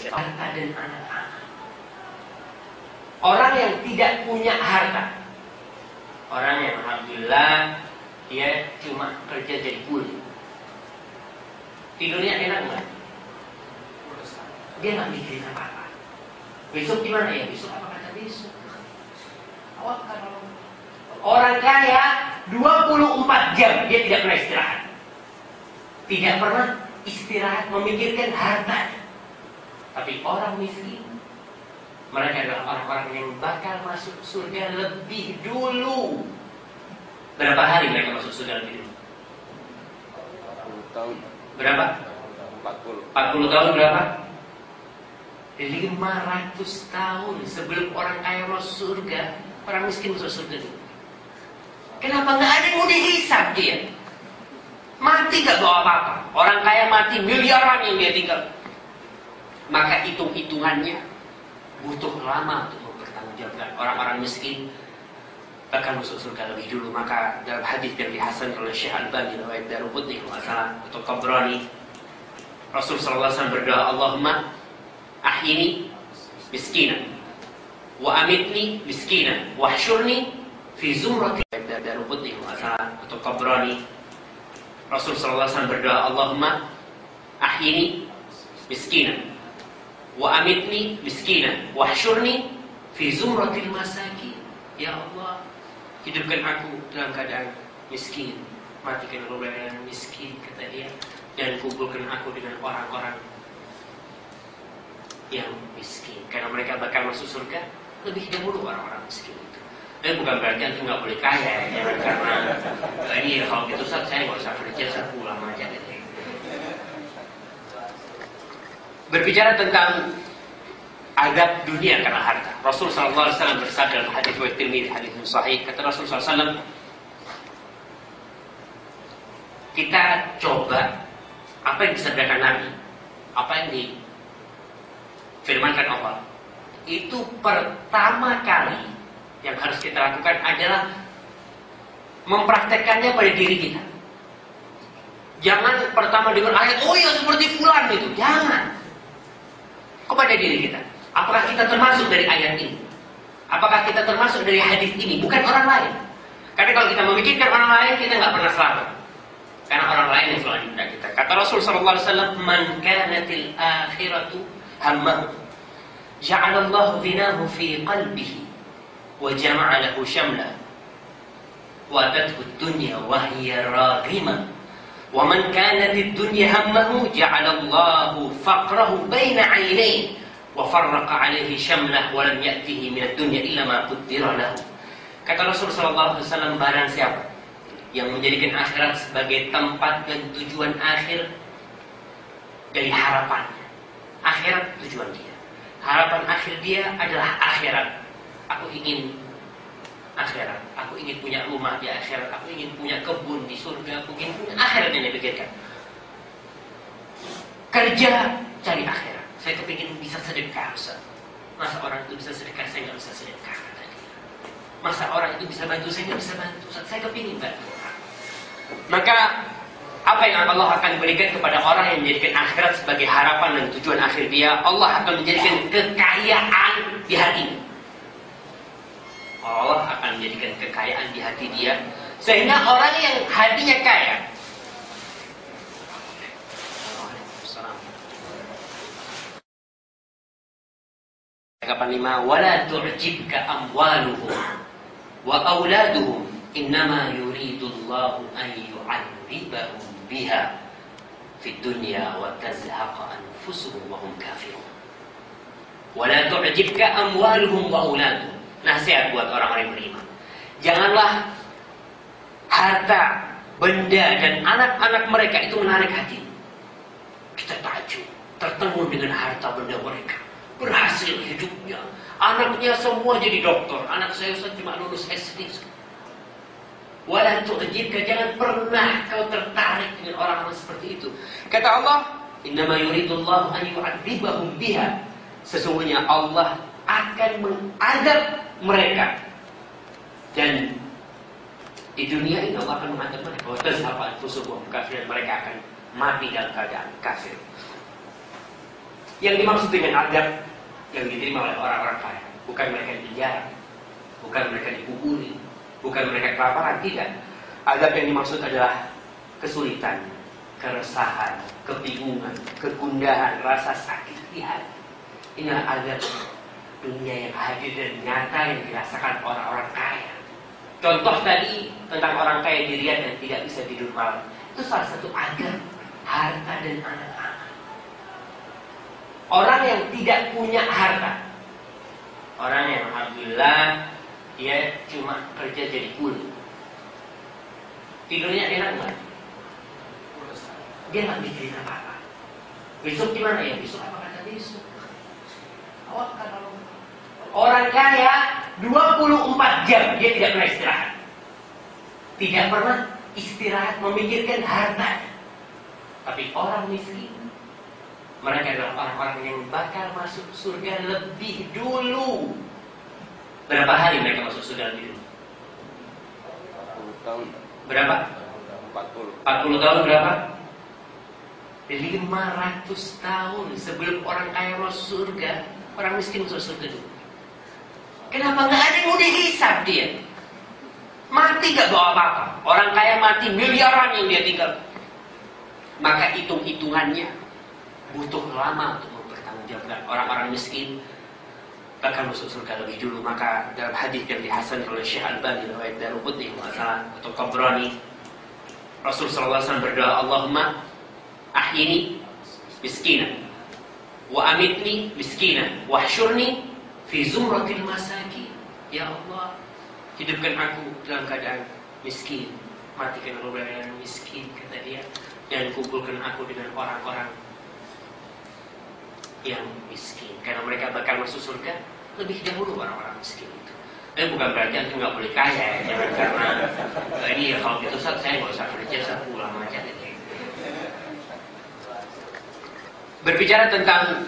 harta dan anak-anak. Orang yang tidak punya harta, orang yang alhamdulillah dia cuma kerja jadi kuli, tidurnya enak nggak? Dia nggak mikirin apa-apa. Besok gimana ya? Besok apa kata besok? Orang kaya 24 jam dia tidak pernah istirahat. Tidak pernah istirahat memikirkan harta. Tapi orang miskin, mereka adalah orang-orang yang bakal masuk surga lebih dulu. Berapa hari mereka masuk surga lebih dulu? 40 tahun. Berapa? 40 tahun berapa? 500 tahun sebelum orang kaya masuk surga, orang miskin masuk surga dulu. Kenapa nggak ada yang mau dihisab dia? Mati gak bawa apa-apa. Orang kaya mati miliaran yang dia tinggal. Maka hitung-hitungannya butuh lama untuk mempertanggungjawabkan. Orang-orang miskin akan masuk surga lebih dulu. Maka dalam hadis yang dihasan oleh Syekh Al-Albani riwayat Daruqutni masalah atau Tabrani, Rasulullah SAW berdoa, Allahumma ahyini miskinan wa amitni miskinan wa hsyurni fi zumrati. Daruqutni masalah atau Tabrani, Rasulullah SAW berdoa, Allahumma ahyini miskinan wa amitni miskinan wa hsyurni fi zumratil masakin. Ya Allah, hidupkan aku dalam keadaan miskin, matikan aku dalam keadaan miskin, kata dia, dan kumpulkan aku dengan orang-orang yang miskin, karena mereka bakal masuk surga lebih dahulu orang-orang miskin itu. Dan bukan berarti antum nggak boleh kaya ya, karena ini kalau gitu Ustaz, saya nggak usah kerja, saya pulang aja gitu. Berbicara tentang adab dunia karena harta, Rasul SAW bersabda dalam hadis riwayat Tirmidzi, hadis sahih, kata Rasul SAW, kita coba apa yang disabdakan Nabi, apa yang difirmankan Allah, itu pertama kali yang harus kita lakukan adalah mempraktekkannya pada diri kita. Jangan pertama dengar ayat, oh ya seperti fulan itu, jangan. Kepada diri kita, apakah kita termasuk dari ayat ini? Apakah kita termasuk dari hadis ini? Bukan orang lain. Karena kalau kita memikirkan orang lain, kita nggak pernah selamat. Karena orang lain yang selalu diminta kita. Kata Rasul SAW, man kanatil akhiratu hammahu, ja'alallahu ghinahu fi qalbihi, wa jama'a lahu syamlah, wa atathu ad-dunya wa hiya raghimah, wa man kanatid dunya hammahu ja'alallahu faqrahu baina 'ainayhi wa farraqa 'alaihi syamlah wa lam ya'tihi min ad-dunya illa ma qaddara lahu. Kata Rasul sallallahu alaihi wasallam, barang siapa yang menjadikan akhirat sebagai tempat dan tujuan akhir dari harapannya, akhirat tujuan dia, harapan akhir dia adalah akhirat. Aku ingin akhirat, aku ingin punya rumah di akhirat, aku ingin punya kebun di surga, aku ingin punya akhirat yang dipikirkan. Kerja cari akhirat. Saya kepingin bisa sedekah, Ustaz. Masa orang itu bisa sedekah, saya nggak bisa sedekah, kata dia. Masa orang itu bisa bantu, saya nggak bisa bantu, Ustaz. Saya kepingin bantu orang. Maka apa yang Allah akan berikan kepada orang yang menjadikan akhirat sebagai harapan dan tujuan akhir dia, Allah akan menjadikan kekayaan di hatinya. Allah akan menjadikan kekayaan di hati dia, sehingga orang yang hatinya kaya, Kapan 5, wala tu'jibka amwaluhum wa auladuhum innama yuridullahu an yu'adzibahum biha fid dunya wa tazhaqa anfusuhum wa hum kafirun. Wala tu'jibka amwaluhum wa auladuhum. Nasihat buat orang-orang yang beriman, janganlah harta, benda dan anak-anak mereka itu menarik hati. Kita takjub, tertegun dengan harta benda mereka, berhasil hidupnya, anaknya semua jadi dokter, anak saya cuma lulus SD. Wala tu'jibka, jangan pernah kau tertarik dengan orang-orang seperti itu. Kata Allah, innama yuridullahu an yu'adzibahum biha, sesungguhnya Allah akan mengadab mereka, dan di dunia ini Allah akan mengadab mereka. Watazhaqa anfusuhum kafir, mereka akan mati dalam keadaan kafir. Yang dimaksud dengan azab yang diterima oleh orang-orang kaya, bukan mereka dipenjara, bukan mereka dikuburi, bukan mereka kelaparan, tidak. Azab yang dimaksud adalah kesulitan, keresahan, kebingungan, kegundahan, rasa sakit di hati. Inilah azab dunia yang hadir dan nyata yang dirasakan orang-orang kaya. Contoh tadi tentang orang kaya di Riyadh dan tidak bisa tidur malam, itu salah satu azab harta dan anak-anak. Orang yang tidak punya harta, orang yang alhamdulillah dia cuma kerja jadi kuli, tidurnya enak nggak? Dia nggak mikirin apa-apa. Besok gimana ya? Besok apa kata besok? Orang kaya 24 jam dia tidak pernah istirahat. Tidak pernah istirahat memikirkan harta. Tapi orang miskin, mereka adalah orang-orang yang bakal masuk surga lebih dulu. Berapa hari mereka masuk surga lebih dulu? 40 tahun. Berapa? 40 tahun berapa? 500 tahun sebelum orang kaya masuk surga, orang miskin masuk surga dulu. Kenapa nggak ada yang mau dihisab dia? Mati gak bawa apa-apa. Orang kaya mati miliaran yang dia tinggal. Maka hitung-hitungannya butuh lama untuk mempertanggungjawabkan. Orang-orang miskin bakal masuk surga lebih dulu. Maka dalam hadis yang dihasankan oleh Syekh Albani riwayat Daruqutni masalah atau Tabrani, Rasulullah SAW berdoa, Allahumma ahyini miskinan wa amitni miskinan wa hsyurni fi zumratil masakin. Ya Allah, hidupkan aku dalam keadaan miskin, matikan aku dalam keadaan miskin, kata dia, dan kumpulkan aku dengan orang-orang yang miskin, karena mereka bakal masuk surga lebih dahulu orang-orang miskin itu. Bukan berarti aku nggak boleh kaya ya, jangan karena ini ya, kalau gitu saya nggak usah kerja, saya pulang aja gitu. Berbicara tentang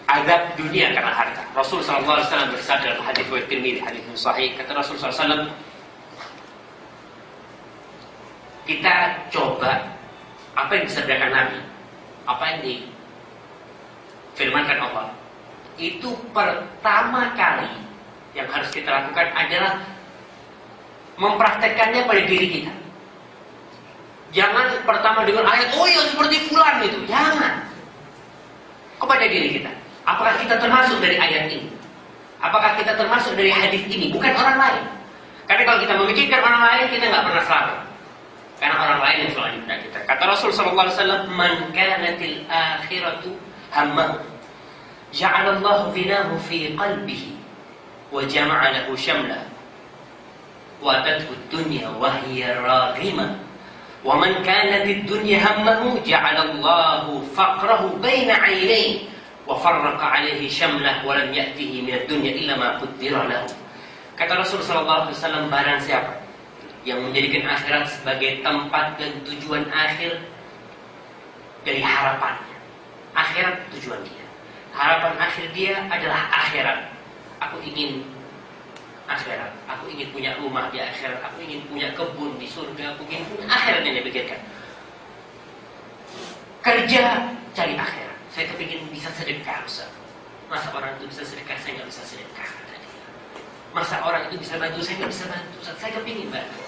azab dunia karena harta, Rasul SAW bersabda dalam hadis riwayat Tirmidzi, hadis sahih, kata Rasul SAW, kita coba apa yang disabdakan Nabi, apa yang difirmankan Allah, itu pertama kali yang harus kita lakukan adalah mempraktekkannya pada diri kita. Jangan pertama dengar ayat, oh ya seperti fulan itu, jangan. Kepada diri kita, apakah kita termasuk dari ayat ini? Apakah kita termasuk dari hadis ini? Bukan orang lain. Karena kalau kita memikirkan orang lain, kita nggak pernah selamat. Karena orang lain yang selalu pada kita. Kata Rasul SAW, man kanatil akhiratu hammahu, ja'alallahu ghinahu fi qalbihi, wa jama'a lahu syamlah, wa atathu dunya wa hiya raghimah. Wa man kanatid dunya hammahu, ja'alallahu faqrahu baina 'ainayhi, wa farraqa 'alaihi syamlah, wa lam ya'tihi minad dunya illa ma qaddara lahu. Kata Rasul sallallahu alaihi wasallam, barang siapa yang menjadikan akhirat sebagai tempat dan tujuan akhir dari harapannya. Akhirat tujuan dia. Harapan akhir dia adalah akhirat. Aku ingin akhirat. Aku ingin punya rumah di akhirat. Aku ingin punya kebun di surga. Aku ingin punya akhirat yang dia pikirkan. Kerja cari akhirat. Saya kepingin bisa sedekah, Ustaz. Masa orang itu bisa sedekah, saya nggak bisa sedekah. Masa orang itu bisa bantu, saya nggak bisa bantu, Ustaz. Saya kepingin bantu.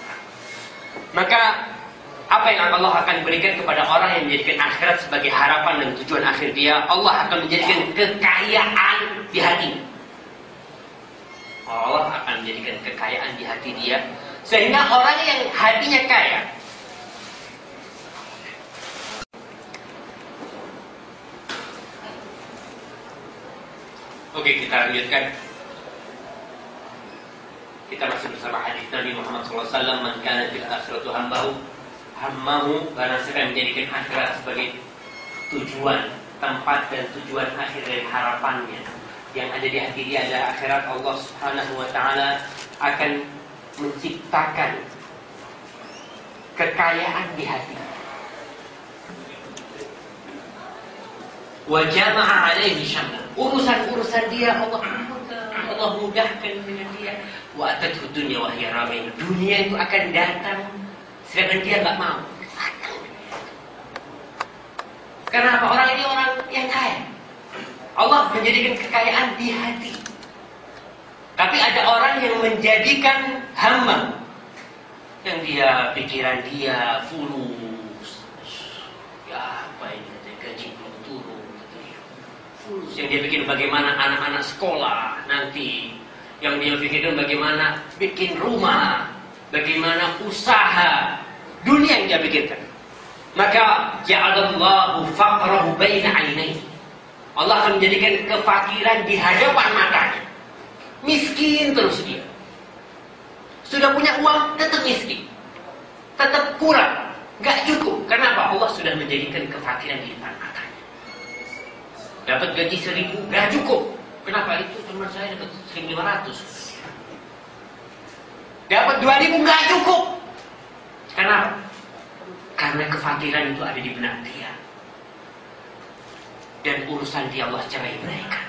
Maka apa yang Allah akan berikan kepada orang yang menjadikan akhirat sebagai harapan dan tujuan akhir dia, Allah akan menjadikan kekayaan di hati. Allah akan menjadikan kekayaan di hati dia, sehingga orang yang hatinya kaya, oke, kita lanjutkan. Kita masih bersama hadis Nabi Muhammad SAW, man kana fil akhiratu hammahu, barang siapa menjadikan akhirat sebagai tujuan, tempat dan tujuan akhir dari harapannya, yang ada di hati dia adalah akhirat, Allah Subhanahu wa taala akan menciptakan kekayaan di hati. Wa jama'a 'alaihi syamlah. Urusan-urusan dia Allah mudahkan dengan dia. Wa atathu dunya wa hiya ramim. Dunia itu akan datang sedangkan dia enggak mau. Kenapa? Orang ini orang yang kaya. Allah menjadikan kekayaan di hati. Tapi ada orang yang menjadikan hamba, yang dia pikiran dia fulus. Ya apa ini, gaji belum turun, fulus. Yang dia pikir bagaimana anak-anak sekolah nanti, yang dia pikirkan bagaimana bikin rumah, bagaimana usaha, dunia yang dia pikirkan. Maka ja'alallahu faqrahu baina 'ainaihi. Allah akan menjadikan kefakiran di hadapan matanya. Miskin terus dia. Sudah punya uang tetap miskin, tetap kurang, gak cukup. Kenapa? Allah sudah menjadikan kefakiran di depan matanya. Dapat gaji 1.000 gak cukup. Kenapa? Itu teman saya dapat 1.500. Dapat 2.000 gak cukup. Kenapa? Karena kefakiran itu ada di benak dia. Dan urusan dia Allah cerai beraikan.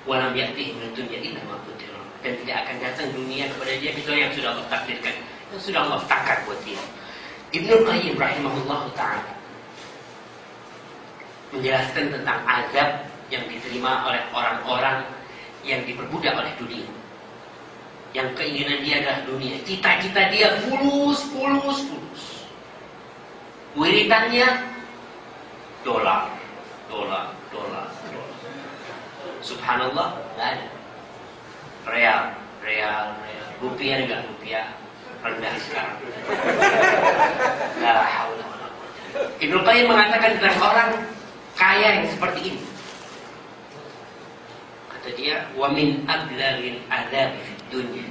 Walam ya'tihi min dunya illa ma qadara. Dan tidak akan datang dunia kepada dia kecuali yang sudah Allah takdirkan, yang sudah Allah takar buat dia. Ibnu Qayyim rahimahullah ta'ala menjelaskan tentang azab yang diterima oleh orang-orang yang diperbudak oleh dunia. Yang keinginan dia adalah dunia, cita-cita dia fulus. Wiritannya dolar. Subhanallah, nggak ada. Real. Rupiah enggak, rupiah rendah sekarang. La haula wala quwwata. Ibnu Qayyim mengatakan tentang orang kaya yang seperti ini. Kata dia, wa min ablaghil adzab fid dunya.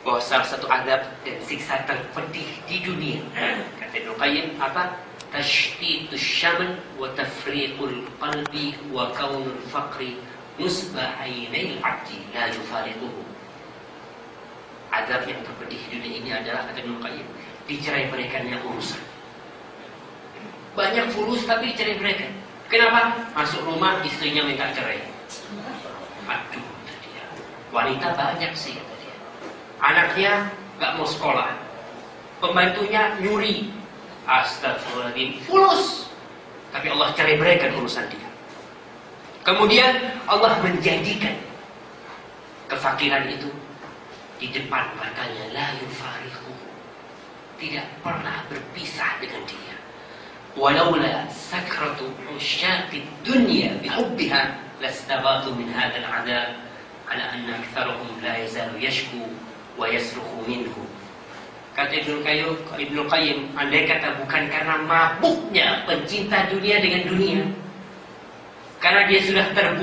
Bahwa salah satu azab dan siksa terpedih di dunia. Kata Ibnu Qayyim apa? Tashtitus syaman wa tafriqul qalbi wa kaunul faqri musbah ainil abdi la yufariquhu. Azab yang terpedih di dunia ini adalah, kata Ibnu Qayyim, dicerai beraikannya urusan. Banyak fulus tapi dicerai beraikan. Kenapa? Masuk rumah istrinya minta cerai. Aduh, kata dia. Wanita banyak sih, kata dia. Anaknya gak mau sekolah, pembantunya nyuri. Astagfirullahaladzim, fulus. Tapi Allah cerai beraikan urusan dia. Kemudian Allah menjadikan kefakiran itu di depan matanya, la yufariquhu, tidak pernah berpisah dengan dia. Walaula sakratu usyaqid dunya bihubbiha lastaghatu min hadzal adzab ala anna aktsaruhum la yazalu yashku wa yasrukhu minhu. Kata Ibnu Qayyim, andai kata bukan karena mabuknya pencinta dunia dengan dunia, karena dia sudah terbuka